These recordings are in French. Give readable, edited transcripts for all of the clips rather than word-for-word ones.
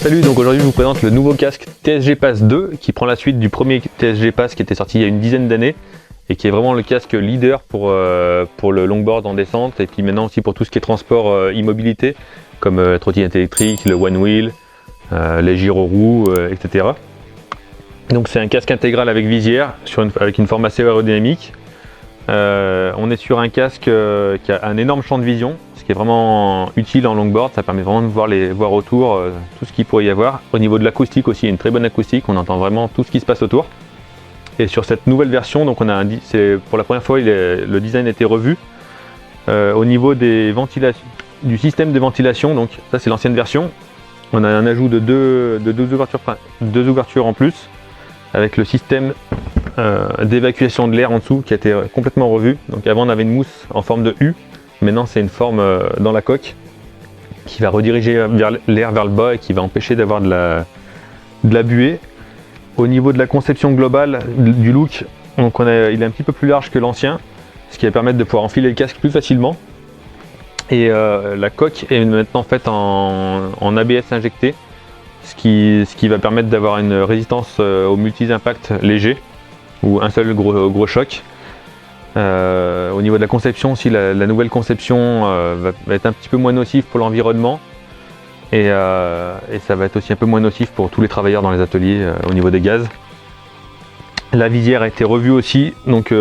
Salut, donc aujourd'hui je vous présente le nouveau casque TSG Pass 2 qui prend la suite du premier TSG Pass qui était sorti il y a une dizaine d'années et qui est vraiment le casque leader pour le longboard en descente et puis maintenant aussi pour tout ce qui est transport e-mobilité comme la trottinette électrique, le one wheel, les gyroroues, etc. Donc c'est un casque intégral avec visière avec une forme assez aérodynamique. On est sur un casque qui a un énorme champ de vision, ce qui est vraiment utile en longboard. Ça permet vraiment de voir autour tout ce qu'il pourrait y avoir. Au niveau de l'acoustique aussi, il y a une très bonne acoustique, on entend vraiment tout ce qui se passe autour. Et sur cette nouvelle version, donc pour la première fois, le design a été revu. Au niveau du système de ventilation, donc ça c'est l'ancienne version, on a un ajout de deux ouvertures en plus, avec le système d'évacuation de l'air en dessous qui a été complètement revu. Donc avant on avait une mousse en forme de U, maintenant c'est une forme dans la coque qui va rediriger l'air vers le bas et qui va empêcher d'avoir de la buée. Au niveau de la conception globale du look, donc il est un petit peu plus large que l'ancien, ce qui va permettre de pouvoir enfiler le casque plus facilement. Et la coque est maintenant faite en ABS injecté, ce qui va permettre d'avoir une résistance aux multi-impacts légers ou un seul gros choc. Au niveau de la conception aussi, la nouvelle conception va être un petit peu moins nocive pour l'environnement et ça va être aussi un peu moins nocif pour tous les travailleurs dans les ateliers au niveau des gaz. La visière a été revue aussi, donc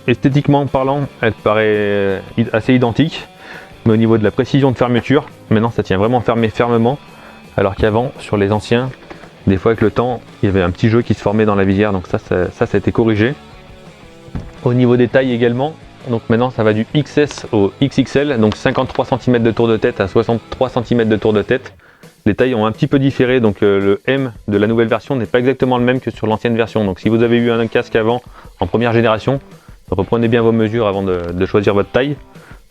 esthétiquement parlant elle paraît assez identique, mais au niveau de la précision de fermeture, maintenant ça tient vraiment fermé fermement, alors qu'avant sur les anciens, des fois avec le temps il y avait un petit jeu qui se formait dans la visière, donc ça a été corrigé. Au niveau des tailles également, donc maintenant ça va du XS au XXL, donc 53 cm de tour de tête à 63 cm de tour de tête. Les tailles ont un petit peu différé, donc le M de la nouvelle version n'est pas exactement le même que sur l'ancienne version. Donc si vous avez eu un casque avant en première génération, reprenez bien vos mesures avant de choisir votre taille.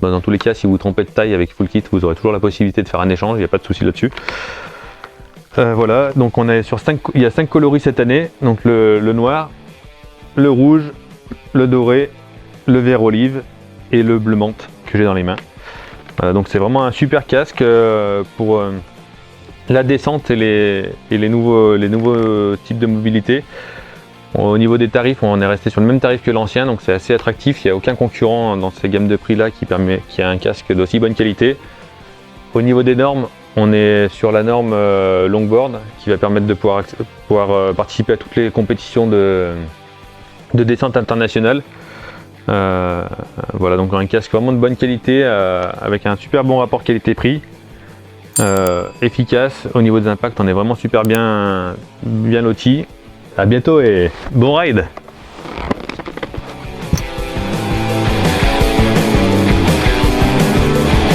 Dans tous les cas, si vous vous trompez de taille avec full kit, vous aurez toujours la possibilité de faire un échange, il n'y a pas de souci là-dessus. Voilà, donc on est sur il y a 5 coloris cette année, donc le noir, le rouge, le doré, le vert olive et le bleu menthe que j'ai dans les mains. Donc c'est vraiment un super casque pour la descente et les nouveaux types de mobilité. Au niveau des tarifs, on est resté sur le même tarif que l'ancien, donc c'est assez attractif. Il n'y a aucun concurrent dans ces gammes de prix là qui a un casque d'aussi bonne qualité. Au niveau des normes, on est sur la norme longboard qui va permettre de pouvoir participer à toutes les compétitions de descente internationale. Voilà, donc un casque vraiment de bonne qualité avec un super bon rapport qualité-prix, efficace. Au niveau des impacts, on est vraiment super bien loti. À bientôt et bon ride!